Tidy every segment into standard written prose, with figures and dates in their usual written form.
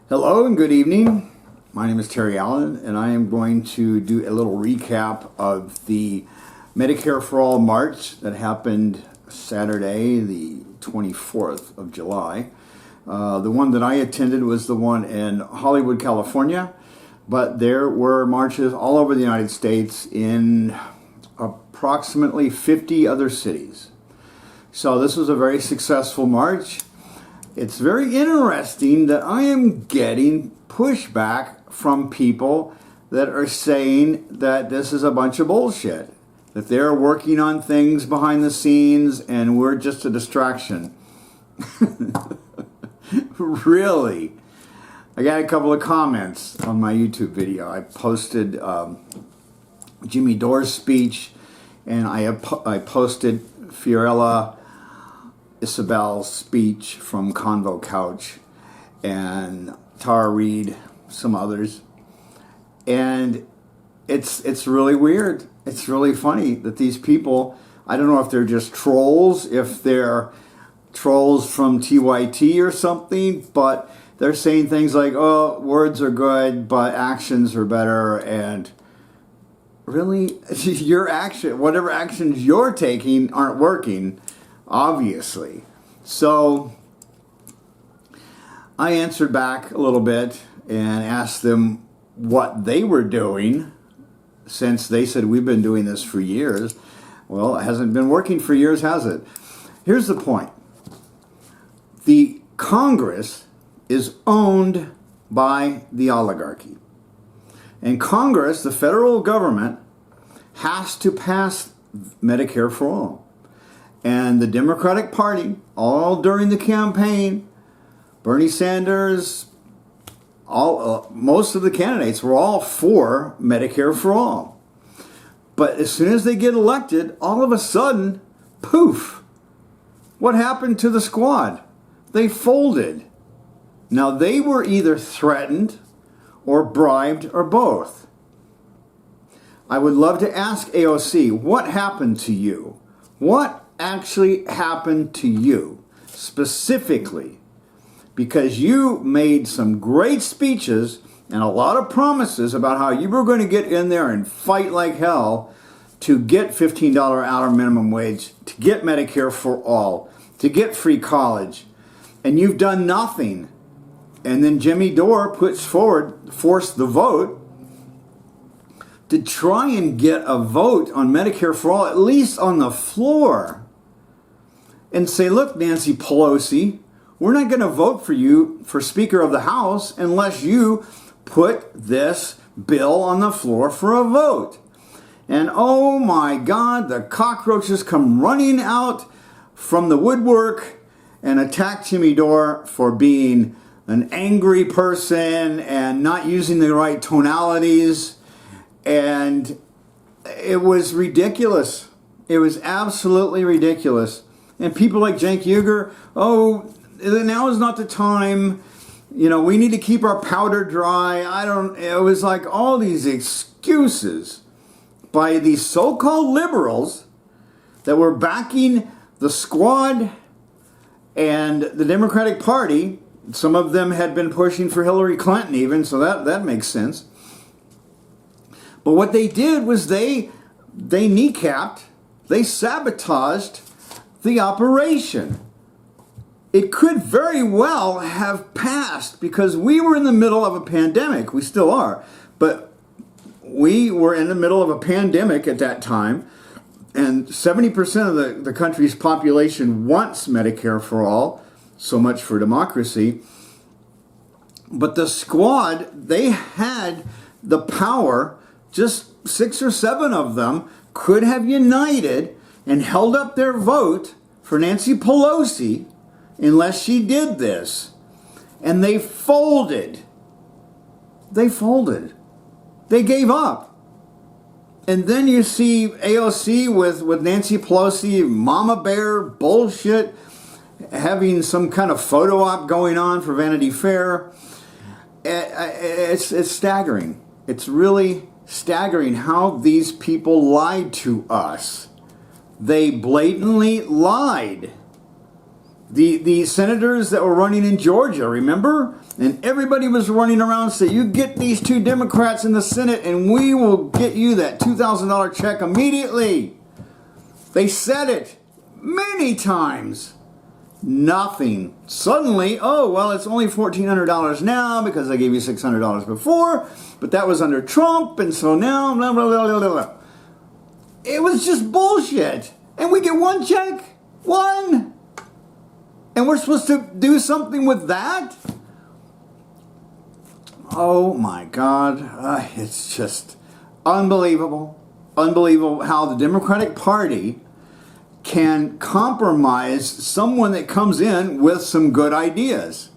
Hello and good evening. My name is Terry Allen, and I am going to do a little recap of the Medicare for All March that happened Saturday, the 24th of July. The one that I attended was the one in Hollywood, California, but there were marches all over the United States in approximately 50 other cities. So this was a very successful march. It's very interesting that I am getting pushback from people that are saying that this is a bunch of bullshit, that they're working on things behind the scenes and we're just a distraction. Really? I got a couple of comments on my YouTube video. I posted Jimmy Dore's speech, and I posted Fiorella Isabel's speech from Convo Couch, and Tara Reid, some others. And it's really weird. It's really funny that these people, I don't know if they're just trolls, if they're trolls from TYT or something, but they're saying things like, oh, words are good, but actions are better. And really, your action, whatever actions you're taking aren't working, obviously. So I answered back a little bit and asked them what they were doing, since they said we've been doing this for years. Well, it hasn't been working for years, has it? Here's the point. The Congress is owned by the oligarchy. And Congress, the federal government, has to pass Medicare for all. And the Democratic Party, all during the campaign, Bernie Sanders, most of the candidates were all for Medicare for all. But as soon as they get elected, all of a sudden, poof, what happened to the squad? They folded. Now, they were either threatened or bribed or both. I would love to ask AOC, what happened to you? What actually happened to you specifically? Because you made some great speeches and a lot of promises about how you were going to get in there and fight like hell to get $15 hour minimum wage, to get Medicare for all, to get free college. And you've done nothing. And then Jimmy Dore forced the vote to try and get a vote on Medicare for all, at least on the floor, and say, look, Nancy Pelosi, we're not going to vote for you for Speaker of the House unless you put this bill on the floor for a vote. And oh my God, the cockroaches come running out from the woodwork and attack Jimmy Dore for being an angry person and not using the right tonalities. And it was ridiculous. It was absolutely ridiculous. And people like Cenk Uygur, oh, now is not the time. You know, we need to keep our powder dry. It was like all these excuses by these so-called liberals that were backing the squad and the Democratic Party. Some of them had been pushing for Hillary Clinton even, so that makes sense. But what they did was they kneecapped, they sabotaged the operation. It could very well have passed because we were in the middle of a pandemic. We still are. But we were in the middle of a pandemic at that time. And 70% of the country's population wants Medicare for all. So much for democracy. But the squad, they had the power. Just 6 or 7 of them could have united and held up their vote for Nancy Pelosi unless she did this. And they folded. They folded. They gave up. And then you see AOC with Nancy Pelosi, mama bear bullshit, having some kind of photo op going on for Vanity Fair. It's staggering. It's really staggering how these people lied to us. They blatantly lied. The senators that were running in Georgia, remember? And everybody was running around saying, you get these 2 Democrats in the Senate and we will get you that $2,000 check immediately. They said it many times. Nothing. Suddenly, oh, well, it's only $1,400 now because I gave you $600 before, but that was under Trump, and so now, blah, blah, blah, blah, blah. It was just bullshit. And we get 1 check. 1. And we're supposed to do something with that? Oh my God. It's just unbelievable. Unbelievable how the Democratic Party can compromise someone that comes in with some good ideas.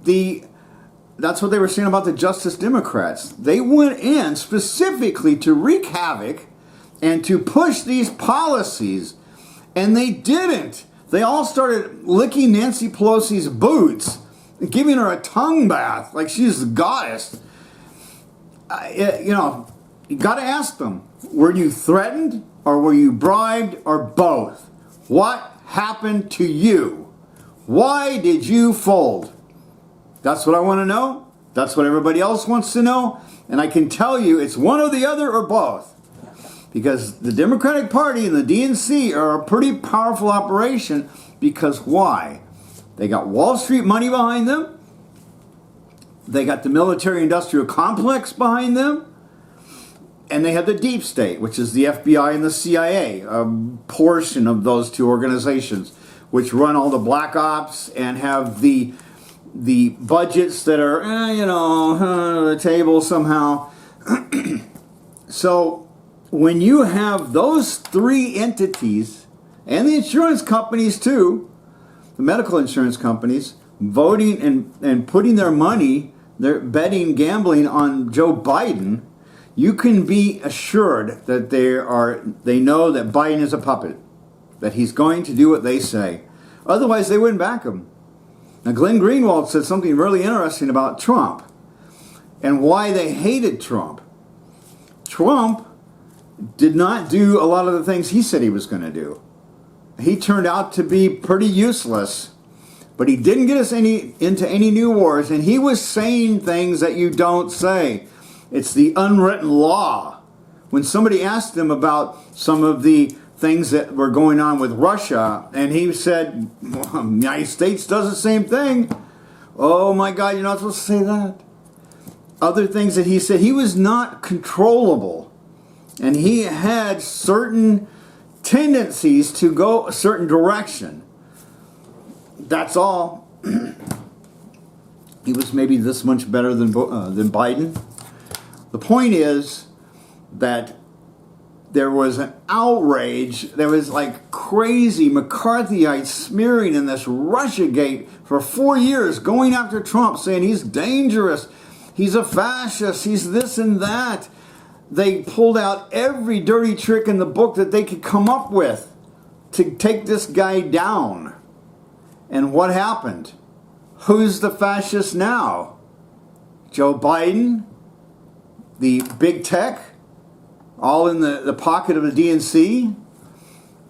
That's what they were saying about the Justice Democrats. They went in specifically to wreak havoc and to push these policies, and they didn't. They all started licking Nancy Pelosi's boots and giving her a tongue bath like she's the goddess. You got to ask them, were you threatened or were you bribed or both? What happened to you? Why did you fold? That's what I want to know. That's what everybody else wants to know. And I can tell you it's one or the other or both. Because the Democratic Party and the DNC are a pretty powerful operation. Because why? They got Wall Street money behind them. They got the military-industrial complex behind them. And they have the deep state, which is the FBI and the CIA, a portion of those 2 organizations, which run all the black ops and have the budgets that are, the table somehow. So when you have those 3 entities, and the insurance companies too, the medical insurance companies, voting and putting their money, their betting, gambling on Joe Biden, you can be assured that they know that Biden is a puppet, that he's going to do what they say. Otherwise, they wouldn't back him. Now, Glenn Greenwald said something really interesting about Trump and why they hated Trump. Trump did not do a lot of the things he said he was going to do. He turned out to be pretty useless, but he didn't get us into any new wars, and he was saying things that you don't say. It's the unwritten law. When somebody asked him about some of the things that were going on with Russia, and he said, well, the United States does the same thing. Oh my God, you're not supposed to say that. Other things that he said, he was not controllable. And he had certain tendencies to go a certain direction. That's all. He was maybe this much better than Biden. The point is that there was an outrage. There was like crazy McCarthyite smearing in this Russiagate for 4 years, going after Trump, saying he's dangerous, he's a fascist, he's this and that. They pulled out every dirty trick in the book that they could come up with to take this guy down. And what happened? Who's the fascist now? Joe Biden? The big tech? All in the pocket of the DNC?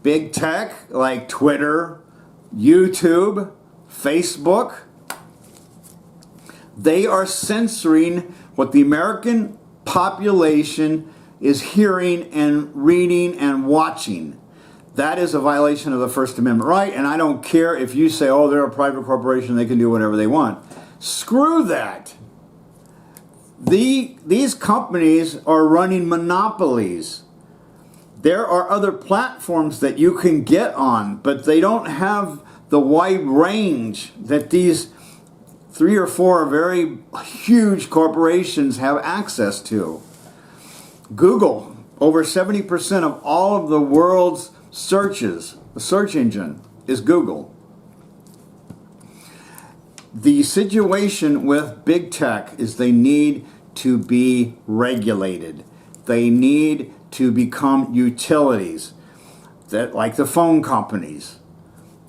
Big tech like Twitter, YouTube, Facebook. They are censoring what the American population is hearing and reading and watching. That is a violation of the First Amendment right, and I don't care if you say, oh, they're a private corporation, they can do whatever they want. Screw that. These companies are running monopolies. There are other platforms that you can get on, but they don't have the wide range that these 3 or 4 very huge corporations have access to. Google, over 70% of all of the world's searches, the search engine is Google. The situation with big tech is they need to be regulated. They need to become utilities, that like the phone companies.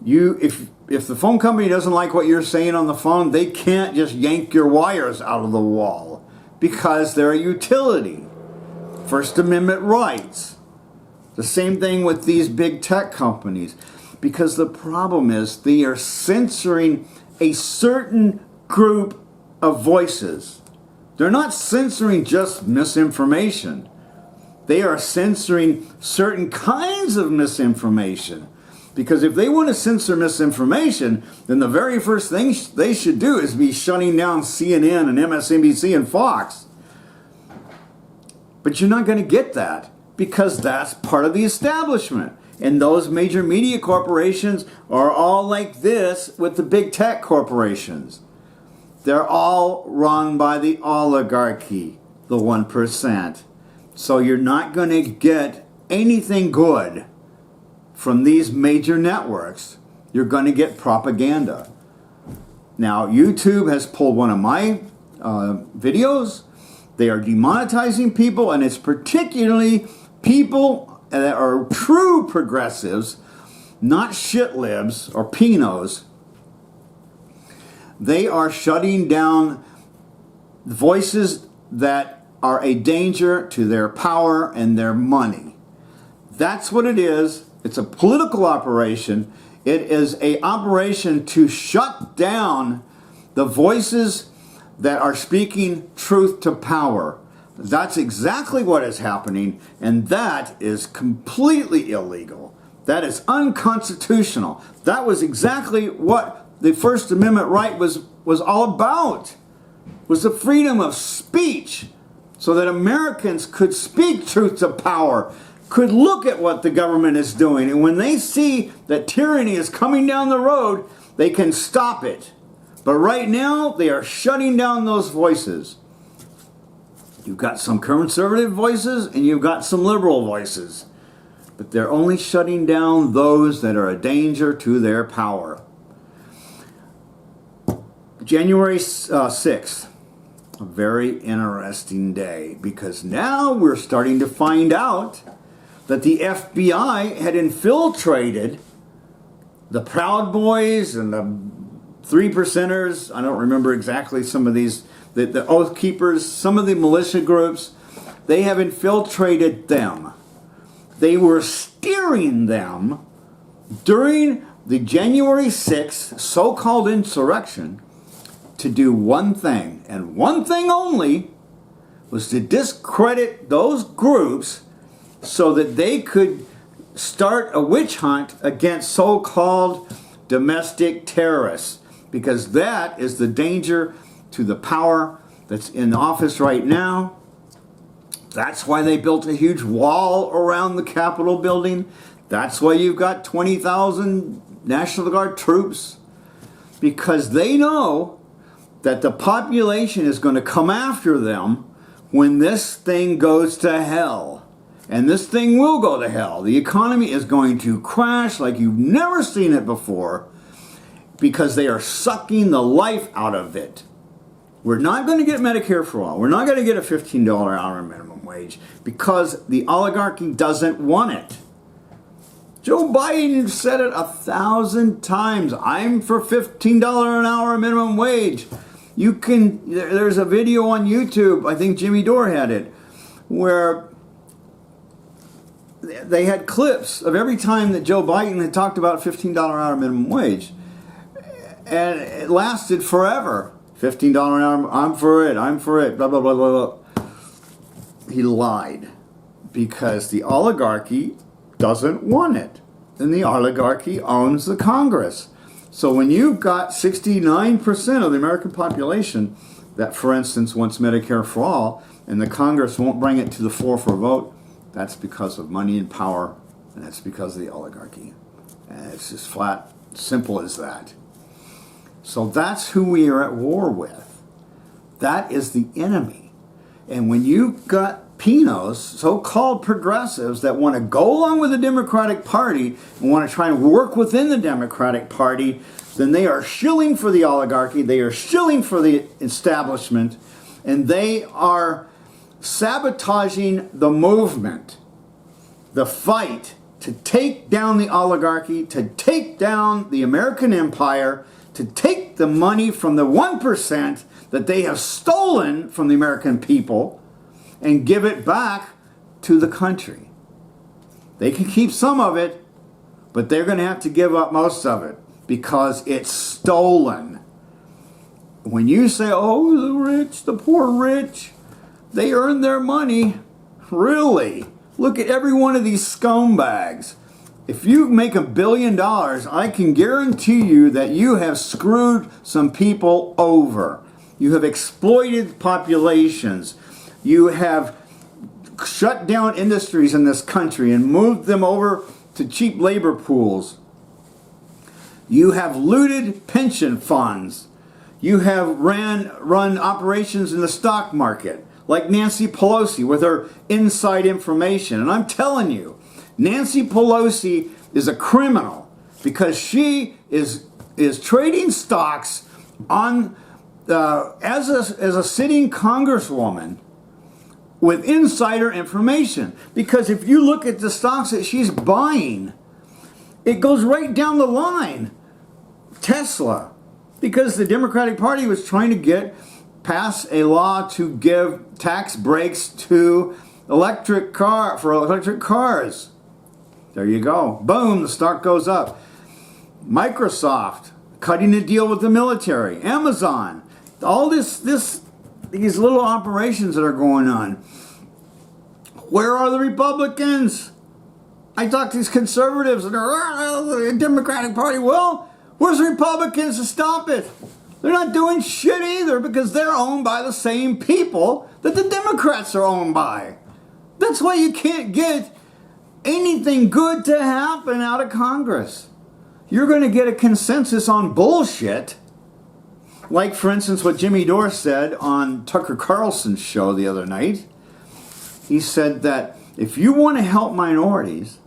If the phone company doesn't like what you're saying on the phone, they can't just yank your wires out of the wall because they're a utility. First Amendment rights. The same thing with these big tech companies. Because the problem is they are censoring a certain group of voices. They're not censoring just misinformation. They are censoring certain kinds of misinformation. Because if they want to censor misinformation, then the very first thing they should do is be shutting down CNN and MSNBC and Fox. But you're not going to get that, because that's part of the establishment. And those major media corporations are all like this with the big tech corporations. They're all run by the oligarchy, the 1%. So you're not going to get anything good from these major networks. You're going to get propaganda. Now, YouTube has pulled one of my videos. They are demonetizing people, and it's particularly people that are true progressives, not shit libs or penos. They are shutting down voices that are a danger to their power and their money. That's what it is. It's a political operation. It is an operation to shut down the voices that are speaking truth to power. That's exactly what is happening, and that is completely illegal. That is unconstitutional. That was exactly what the First Amendment right was all about, was the freedom of speech, so that Americans could speak truth to power, could look at what the government is doing, and when they see that tyranny is coming down the road, they can stop it. But right now, they are shutting down those voices. You've got some conservative voices and you've got some liberal voices. But they're only shutting down those that are a danger to their power. January 6th, a very interesting day, because now we're starting to find out that the FBI had infiltrated the Proud Boys and the 3%ers. I don't remember exactly some of these. The Oath Keepers, some of the militia groups, they have infiltrated them. They were steering them during the January 6th so-called insurrection to do one thing, and one thing only, was to discredit those groups so that they could start a witch hunt against so-called domestic terrorists, because that is the danger to the power that's in office right now. That's why they built a huge wall around the Capitol building. That's why you've got 20,000 National Guard troops, because they know that the population is going to come after them when this thing goes to hell. And this thing will go to hell. The economy is going to crash like you've never seen it before, because they are sucking the life out of it. We're not going to get Medicare for all. We're not going to get a $15 an hour minimum wage, because the oligarchy doesn't want it. Joe Biden said it 1,000 times. I'm for $15 an hour minimum wage. There's a video on YouTube, I think Jimmydore had it, where they had clips of every time that Joe Biden had talked about $15 an hour minimum wage. And it lasted forever. $15 an hour, I'm for it, blah, blah, blah, blah, blah. He lied, because the oligarchy doesn't want it. And the oligarchy owns the Congress. So when you've got 69% of the American population that, for instance, wants Medicare for all, and the Congress won't bring it to the floor for a vote, that's because of money and power, and that's because of the oligarchy. And it's just flat, simple as that. So that's who we are at war with. That is the enemy. And when you've got penos, so-called progressives, that want to go along with the Democratic Party and want to try and work within the Democratic Party, then they are shilling for the oligarchy, they are shilling for the establishment, and they are sabotaging the movement, the fight to take down the oligarchy, to take down the American empire, to take the money from the 1% that they have stolen from the American people and give it back to the country. They can keep some of it, but they're going to have to give up most of it because it's stolen. When you say, oh, the rich, the poor rich, they earn their money. Really? Look at every one of these scumbags. If you make $1 billion, I can guarantee you that you have screwed some people over. You have exploited populations. You have shut down industries in this country and moved them over to cheap labor pools. You have looted pension funds. You have run operations in the stock market, like Nancy Pelosi with her inside information. And I'm telling you, Nancy Pelosi is a criminal because she is trading stocks on as a sitting congresswoman with insider information. Because if you look at the stocks that she's buying, it goes right down the line. Tesla, because the Democratic Party was trying to pass a law to give tax breaks to electric cars. There you go. Boom, the stock goes up. Microsoft cutting a deal with the military. Amazon. All these little operations that are going on. Where are the Republicans? I talk to these conservatives and they're the Democratic Party. Well, where's the Republicans to stop it? They're not doing shit either because they're owned by the same people that the Democrats are owned by. That's why you can't get anything good to happen out of Congress. You're going to get a consensus on bullshit. Like, for instance, what jimmydore said on Tucker Carlson's show the other night. He said that if you want to help minorities,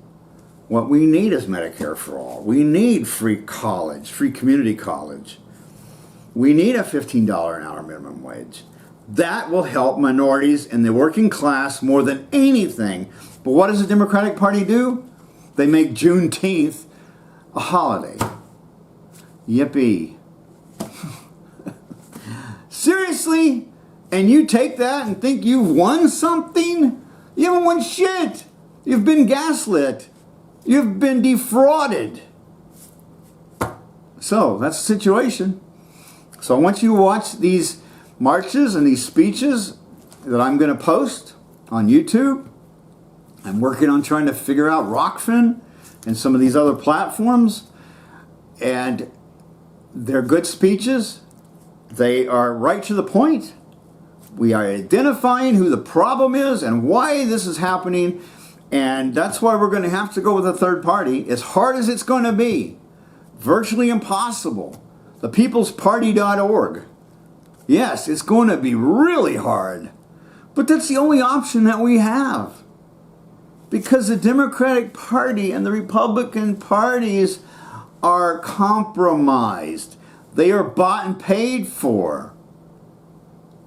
what we need is Medicare for all. We need free college, free community college. We need a $15 an hour minimum wage. That will help minorities and the working class more than anything. But what does the Democratic Party do? They make Juneteenth a holiday. Yippee. Seriously? And you take that and think you've won something? You haven't won shit. You've been gaslit. You've been defrauded. So, that's the situation. So I want you to watch these marches and these speeches that I'm going to post on YouTube. I'm working on trying to figure out Rockfin and some of these other platforms. And they're good speeches. They are right to the point. We are identifying who the problem is and why this is happening. And that's why we're going to have to go with a third party, as hard as it's going to be. Virtually impossible. ThePeoplesParty.org. Yes, it's going to be really hard. But that's the only option that we have. Because the Democratic Party and the Republican parties are compromised. They are bought and paid for.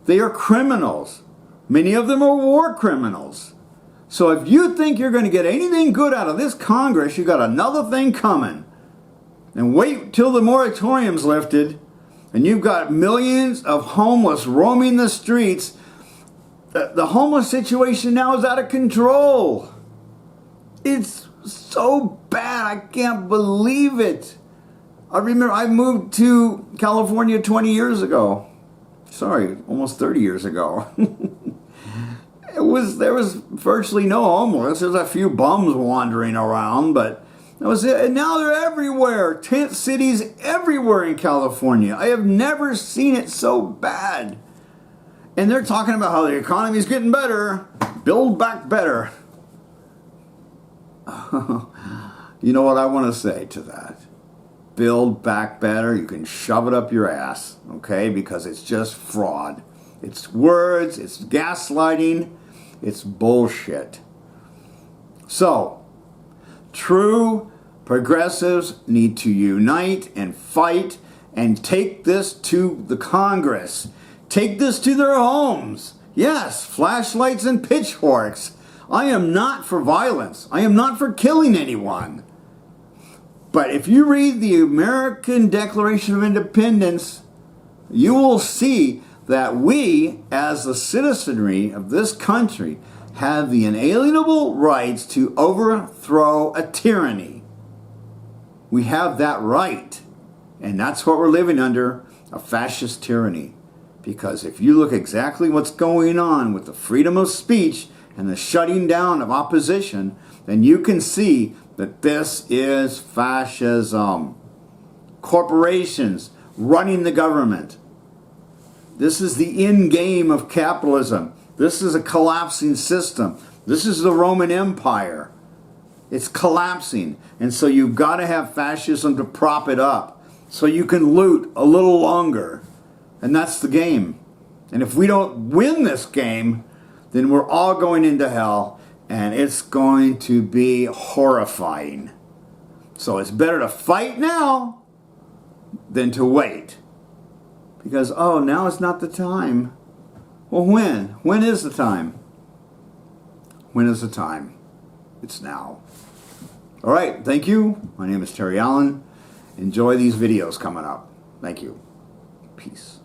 They are criminals. Many of them are war criminals. So if you think you're going to get anything good out of this Congress, you got another thing coming. And wait till the moratorium's lifted, and you've got millions of homeless roaming the streets. The homeless situation now is out of control. It's so bad, I can't believe it. I remember I moved to California 20 years ago. Sorry, almost 30 years ago. There was virtually no homeless. There's a few bums wandering around, but that was it. And now they're everywhere. Tent cities everywhere in California. I have never seen it so bad. And they're talking about how the economy's getting better. Build back better. You know what I want to say to that? Build back better. You can shove it up your ass, okay? Because it's just fraud. It's words. It's gaslighting. It's bullshit. So, true progressives need to unite and fight and take this to the Congress. Take this to their homes. Yes, flashlights and pitchforks. I am not for violence. I am not for killing anyone. But if you read the American Declaration of Independence, you will see that we, as the citizenry of this country, have the inalienable rights to overthrow a tyranny. We have that right. And that's what we're living under, a fascist tyranny. Because if you look exactly what's going on with the freedom of speech and the shutting down of opposition, then you can see that this is fascism. Corporations running the government. This is the end game of capitalism. This is a collapsing system. This is the Roman Empire. It's collapsing. And so you've got to have fascism to prop it up so you can loot a little longer. And that's the game. And if we don't win this game, then we're all going into hell, and it's going to be horrifying. So it's better to fight now than to wait. Because, oh, now is not the time. Well, when? When is the time? When is the time? It's now. All right, thank you. My name is Terry Allen. Enjoy these videos coming up. Thank you. Peace.